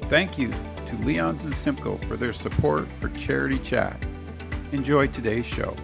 Thank you to Leon's and Simcoe for their support for Charity Chat. Enjoy today's show.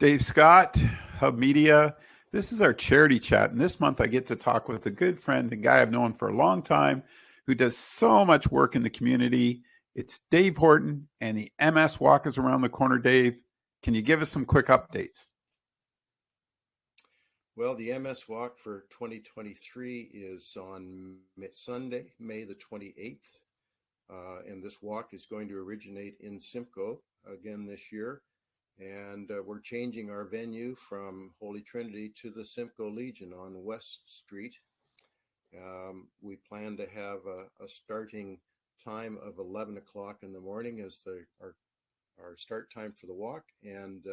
Dave Scott, Hub Media. This is our Charity Chat, and this month I get to talk with a good friend, a guy I've known for a long time, who does so much work in the community. It's Dave Horton, and the MS Walk is around the corner. Dave, can you give us some quick updates? Well, the MS Walk for 2023 is on Sunday, May the 28th. And this walk is going to originate in Simcoe again this year. And we're changing our venue from Holy Trinity to the Simcoe Legion on West Street. We plan to have a starting time of 11 o'clock in the morning as our start time for the walk. And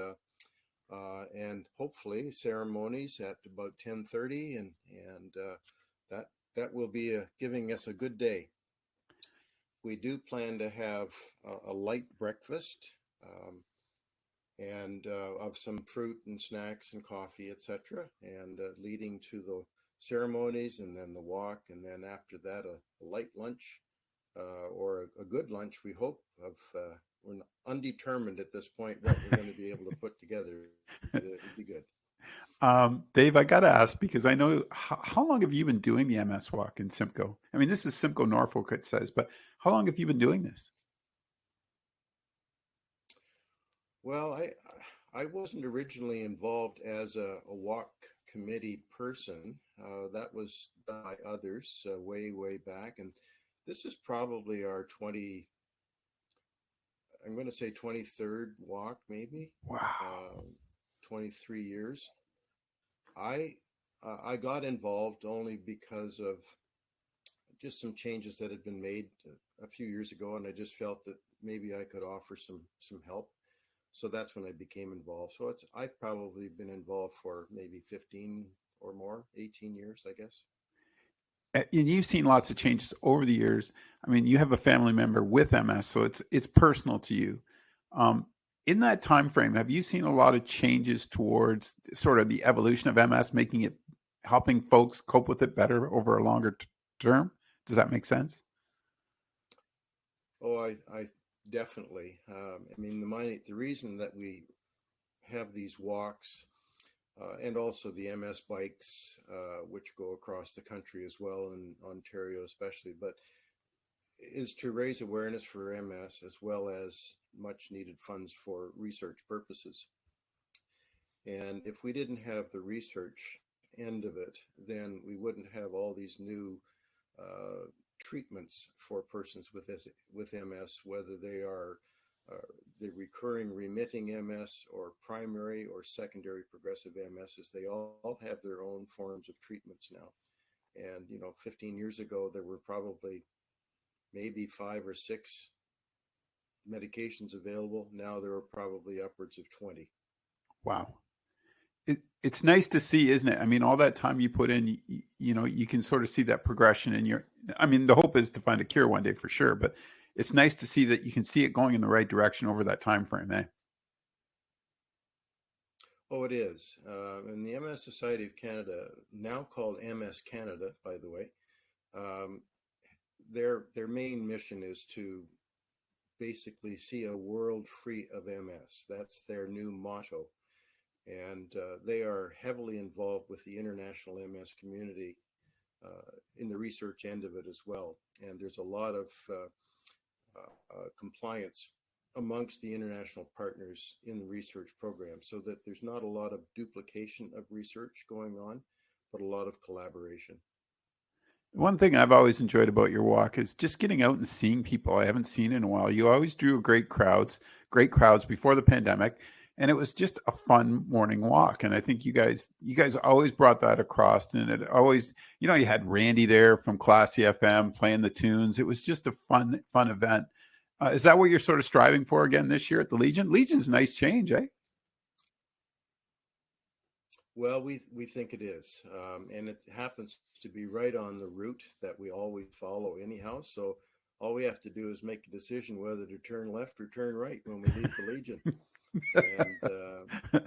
hopefully ceremonies at about 10:30, and that will be giving us a good day. We do plan to have a light breakfast and of some fruit and snacks and coffee, etc., and leading to the ceremonies and then the walk, and then after that a light lunch or a good lunch. We hope of. We're undetermined at this point what we're going to be able to put together. It'd be good. Dave, I got to ask, because I know, how long have you been doing the MS Walk in Simcoe? I mean, this is Simcoe-Norfolk, it says, but how long have you been doing this? Well, I wasn't originally involved as a walk committee person. That was done by others way back. And this is probably our 23rd walk, maybe. Wow. 23 years. I got involved only because of just some changes that had been made a few years ago, and I just felt that maybe I could offer some help. So that's when I became involved. So I've probably been involved for maybe 15 or more, 18 years, I guess. And you've seen lots of changes over the years. I mean, you have a family member with MS, so it's personal to you. In that time frame, have you seen a lot of changes towards sort of the evolution of MS, helping folks cope with it better over a longer term? Does that make sense? Oh, I definitely. I mean, the reason that we have these walks and also the MS bikes, which go across the country as well, in Ontario especially, but is to raise awareness for MS as well as much needed funds for research purposes. And if we didn't have the research end of it, then we wouldn't have all these new treatments for persons with MS, whether they are the recurring remitting MS or primary or secondary progressive MSs. They all have their own forms of treatments now. And, 15 years ago, there were probably maybe 5 or 6 medications available. Now there are probably upwards of 20. Wow. It's nice to see, isn't it? I mean, all that time you put in, you can sort of see that progression the hope is to find a cure one day for sure, but it's nice to see that you can see it going in the right direction over that time frame, eh? Oh, it is. And the MS Society of Canada, now called MS Canada, by the way, their main mission is to basically see a world free of MS. That's their new motto. And they are heavily involved with the international MS community in the research end of it as well. And there's a lot of compliance amongst the international partners in the research program, so that there's not a lot of duplication of research going on, but a lot of collaboration. One thing I've always enjoyed about your walk is just getting out and seeing people I haven't seen in a while. You always drew great crowds before the pandemic, and it was just a fun morning walk. And I think you guys always brought that across, and it always, you had Randy there from Classy FM playing the tunes. It was just a fun event. Is that what you're sort of striving for again this year at the Legion? Legion's a nice change, eh? Well, we think it is, and it happens to be right on the route that we always follow anyhow. So all we have to do is make a decision whether to turn left or turn right when we leave the Legion, and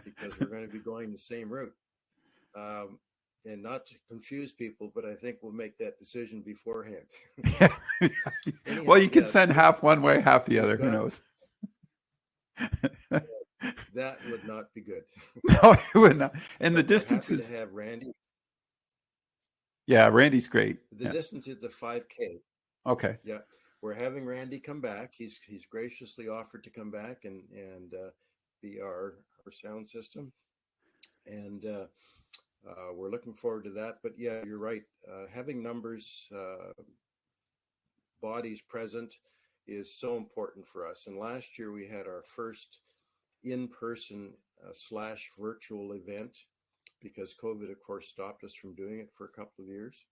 because we're going to be going the same route. and not to confuse people, but I think we'll make that decision beforehand. Well, Anyhow, you could yes, send half one way, half the we've other. Who got knows? that would not be good. No, it would not. And the But we're distance happy to is, have Randy. yeah, Randy's great. The Yeah. distance is a 5K. Okay. Yeah, we're having Randy come back. He's graciously offered to come back and be our sound system, and we're looking forward to that. But yeah, you're right. Having numbers, bodies present, is so important for us. And last year we had our first in-person slash virtual event because COVID, of course, stopped us from doing it for a couple of years.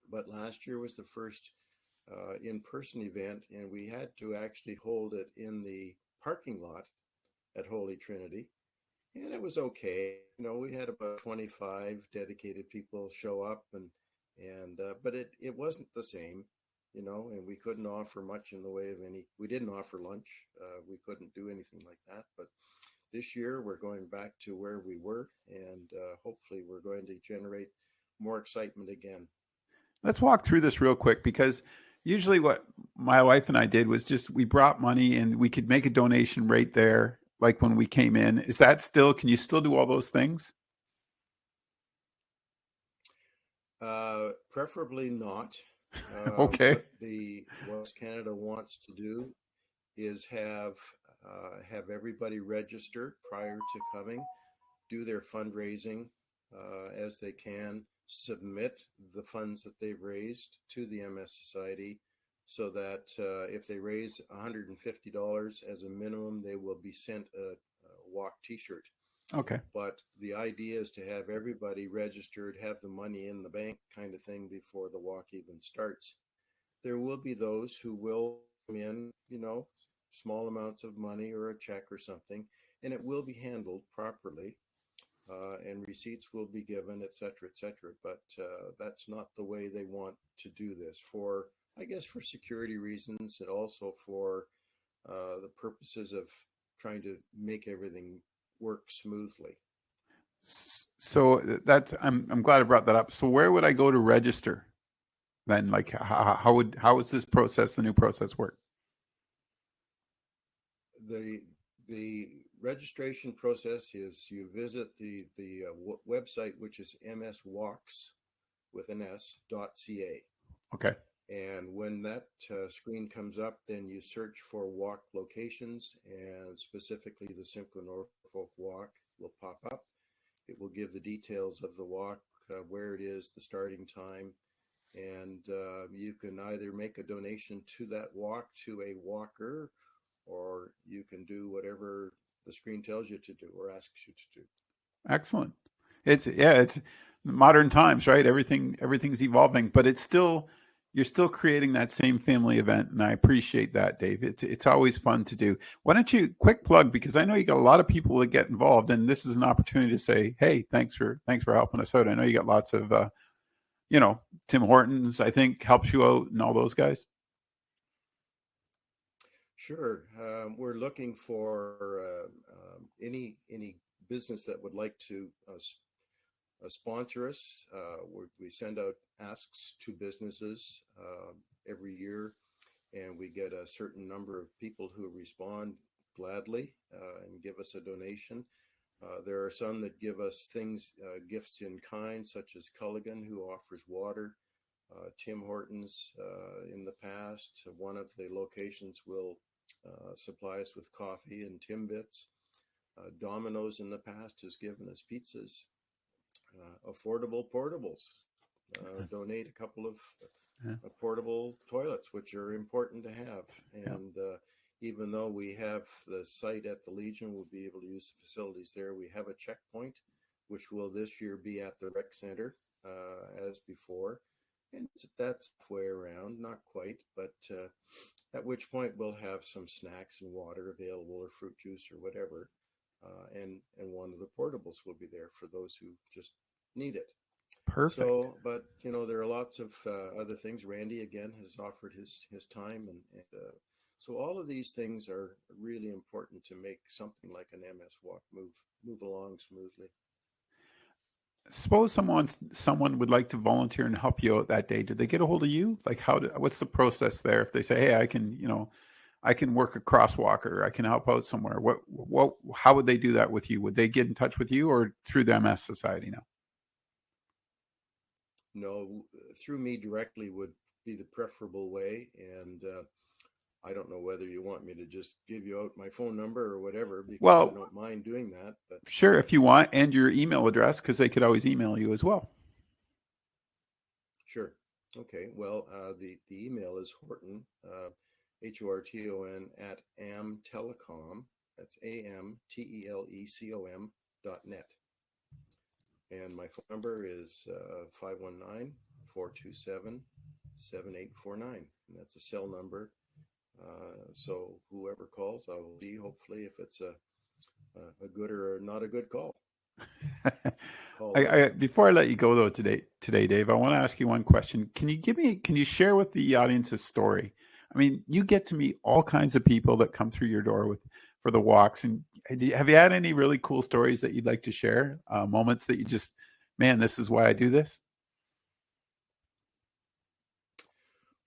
But last year was the first in-person event, and we had to actually hold it in the parking lot at Holy Trinity, and it was okay. We had about 25 dedicated people show up, and but it wasn't the same, and we couldn't offer much in the way of any. We didn't offer lunch. We couldn't do anything like that. But this year we're going back to where we were, and hopefully we're going to generate more excitement again. Let's walk through this real quick because usually what my wife and I did was just we brought money and we could make a donation right there, like when we came in. Is that still, can you still do all those things? Preferably not. Okay. What the West Canada wants to do is have everybody register prior to coming, do their fundraising as they can, submit the funds that they've raised to the MS Society, so that if they raise $150 as a minimum, they will be sent a walk T-shirt. Okay. But the idea is to have everybody registered, have the money in the bank kind of thing before the walk even starts. There will be those who will come in, small amounts of money or a check or something, and it will be handled properly, and receipts will be given, et cetera, et cetera. But that's not the way they want to do this for, I guess, for security reasons and also for the purposes of trying to make everything work smoothly. So that's, I'm glad I brought that up. So where would I go to register then? Like how is this process, the new process work? The registration process is you visit the website, which is mswalks with an s.ca. Okay. And when that screen comes up, then you search for walk locations, and specifically the Simcoe-Norfolk walk will pop up. It will give the details of the walk, where it is, the starting time, and you can either make a donation to that walk to a walker, or you can do whatever the screen tells you to do or asks you to do. Excellent. It's modern times, right? Everything's evolving, but it's still, you're still creating that same family event, and I appreciate that, Dave. It's always fun to do. Why don't you quick plug, because I know you got a lot of people that get involved, and this is an opportunity to say, hey, thanks for helping us out. I know you got lots of Tim Hortons, I think, helps you out, and all those guys. Sure. We're looking for any business that would like to sponsor us. We send out asks to businesses every year, and we get a certain number of people who respond gladly and give us a donation. There are some that give us things, gifts in kind, such as Culligan, who offers water. Tim Hortons, in the past, one of the locations will supply us with coffee and Timbits. Domino's in the past has given us pizzas. Affordable portables. Donate a couple of Yeah. portable toilets, which are important to have. Yeah. And even though we have the site at the Legion, we'll be able to use the facilities there. We have a checkpoint, which will this year be at the rec center as before. And that's halfway around, not quite, but at which point we'll have some snacks and water available, or fruit juice or whatever. And one of the portables will be there for those who just need it. Perfect. So, but there are lots of other things. Randy again has offered his time, and so all of these things are really important to make something like an MS Walk move along smoothly. suppose someone would like to volunteer and help you out that day. Do they get a hold of you? Like what's the process there? If they say, hey, I can work a crosswalker, I can help out somewhere. How would they do that with you? Would they get in touch with you or through the MS Society now? No, through me directly would be the preferable way. And I don't know whether you want me to just give you out my phone number or whatever, because I Well, don't mind doing that. But sure, if you want, and your email address, because they could always email you as well. sure. Okay. Well, the email is Horton, Horton at amtelecom. That's AMTELECOM.net. And my phone number is 519 7849. And that's a cell number. So whoever calls, I will be, hopefully, if it's a good or not a good call. Before I let you go though today, Dave, I want to ask you one question. Can you share with the audience a story? I mean, you get to meet all kinds of people that come through your door for the walks, and have you had any really cool stories that you'd like to share? Moments that you just, man, this is why I do this.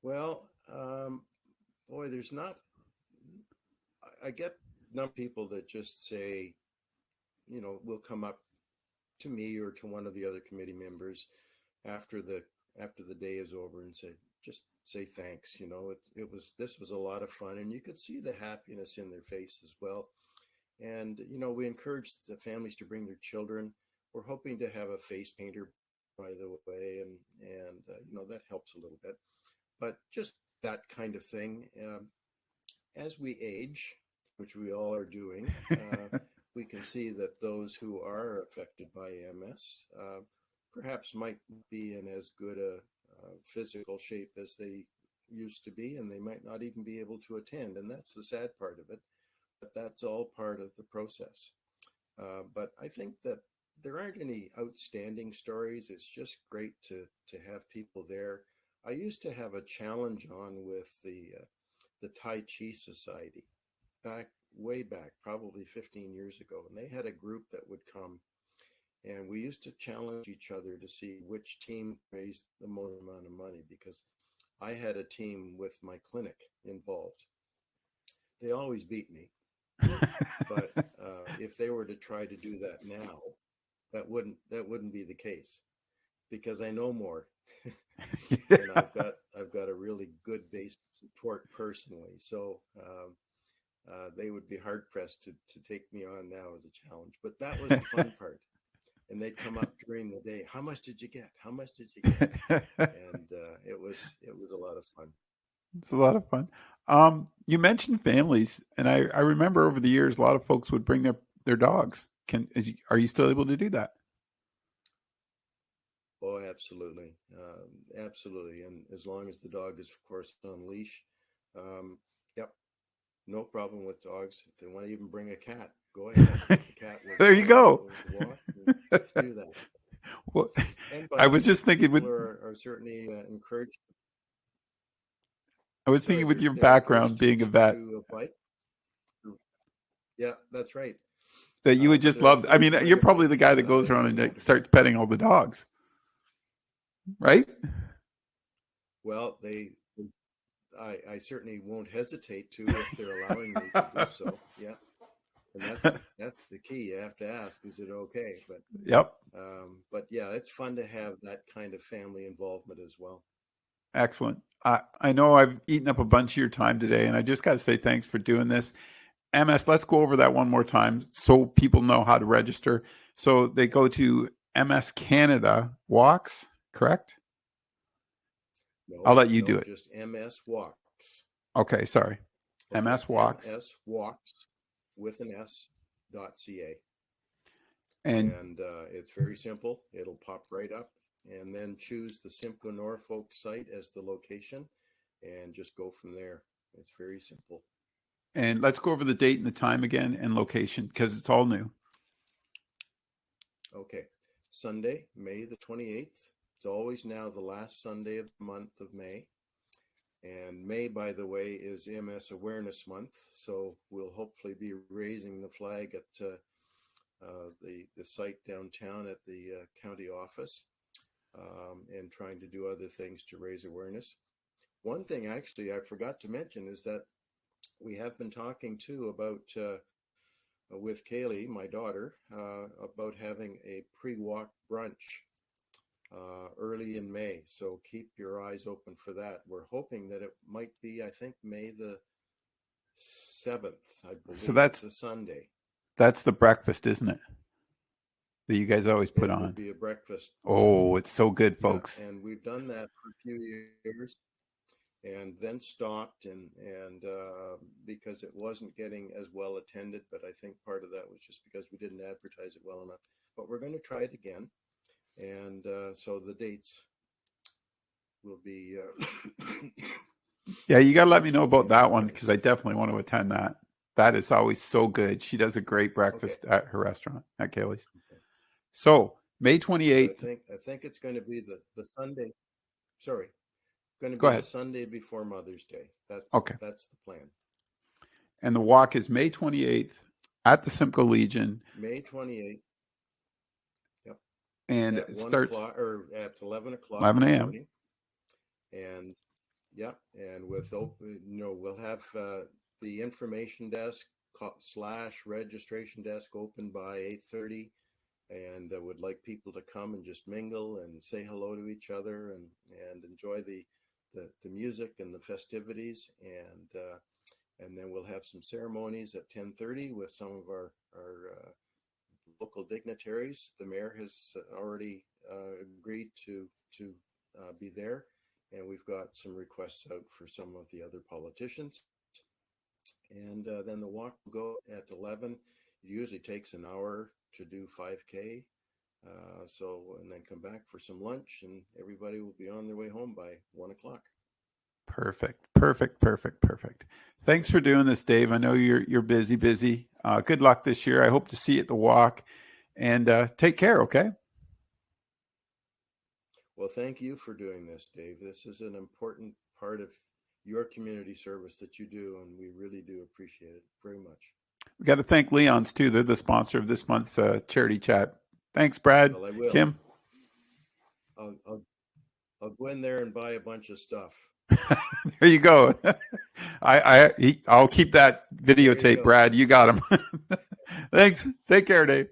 Well, boy, there's not. I get enough people that just say, will come up to me or to one of the other committee members after the day is over and just say thanks. This was a lot of fun, and you could see the happiness in their face as well. And we encourage the families to bring their children. We're hoping to have a face painter, by the way, and that helps a little bit. But just that kind of thing. As we age, which we all are doing, we can see that those who are affected by MS perhaps might be in as good a physical shape as they used to be, and they might not even be able to attend. And that's the sad part of it. But that's all part of the process. But I think that there aren't any outstanding stories. It's just great to have people there. I used to have a challenge on with the Tai Chi Society way back, probably 15 years ago. And they had a group that would come, and we used to challenge each other to see which team raised the most amount of money, because I had a team with my clinic involved. They always beat me. But if they were to try to do that now, that wouldn't be the case, because I know more. And I've got a really good base of support personally. So they would be hard pressed to take me on now as a challenge. But that was the fun part. And they'd come up during the day. How much did you get? How much did you get? And it was a lot of fun. It's a lot of fun. You mentioned families, and I remember over the years, a lot of folks would bring their dogs. Are you still able to do that? Oh, absolutely. Absolutely. And as long as the dog is, of course, on leash, yep, no problem with dogs. If they want to even bring a cat, go ahead. The cat will There you go. walk do that. Well, And I by the was way, just thinking people are certainly encouraged. I was thinking Sorry, with your they're encouraged background being a vet to bite. Yeah, that's right. that you would just love. I They mean, learn you're to probably bite the guy that goes if around they and want to bite. starts petting all the dogs, right? Well, I certainly won't hesitate to if they're allowing me to do so. Yeah. And that's the key. You have to ask, is it okay? Yep. But yeah, it's fun to have that kind of family involvement as well. Excellent. I know I've eaten up a bunch of your time today, and I just got to say thanks for doing this. MS, let's go over that one more time so people know how to register. So they go to MS Canada Walks, correct? I'll let you do No, it. just MS Walks. Okay, sorry. Okay, MS Walks. MS Walks with an S.ca. And And it's very simple. It'll pop right up, and then choose the Simcoe-Norfolk site as the location, and just go from there. It's very simple. and let's go over the date and the time again and location because it's all new. Okay, Sunday, May the 28th. It's always now the last Sunday of the month of May. And May, by the way, is MS Awareness Month. So we'll hopefully be raising the flag at the site downtown at the county office, and trying to do other things to raise awareness. One thing actually I forgot to mention is that we have been talking too about with Kaylee, my daughter, about having a pre-walk brunch early in May. So keep your eyes open for that. We're hoping that it might be, I think, May the 7th, I believe. So that's a Sunday. That's the breakfast, isn't it? That you guys always put on. It will be a breakfast. Oh, it's so good, folks. Yeah, and we've done that for a few years, and then stopped, and because it wasn't getting as well attended. But I think part of that was just because we didn't advertise it well enough. But we're going to try it again, and so the dates will be. Yeah, you got to let me know about that one, because I definitely want to attend that. That is always so good. She does a great breakfast at her restaurant at Kaylee's. Okay. So May 28th. I think it's going to be the Sunday. Sorry, going to be the Sunday before Mother's Day. That's the plan. And the walk is May 28th at the Simcoe Legion. May 28th. Yep. And at it starts at 11 o'clock. 11 a.m. And and with open, we'll have the information desk / registration desk open by 8:30, and would like people to come and just mingle and say hello to each other and enjoy the music and the festivities, and then we'll have some ceremonies at 10:30 with some of our local dignitaries. The mayor has already agreed to be there, and we've got some requests out for some of the other politicians. And then the walk will go at 11. It usually takes an hour to do 5K. And then come back for some lunch, and everybody will be on their way home by 1 o'clock. Perfect. Thanks for doing this, Dave. I know you're busy. Good luck this year. I hope to see you at the walk, and take care. Okay. Well, thank you for doing this, Dave. This is an important part of your community service that you do, and we really do appreciate it very much. We got to thank Leon's too. They're the sponsor of this month's charity chat. Thanks, Brad. Well, I will. Kim? I'll go in there and buy a bunch of stuff. There you go. I'll keep that videotape, Brad. You got him. Thanks. Take care, Dave.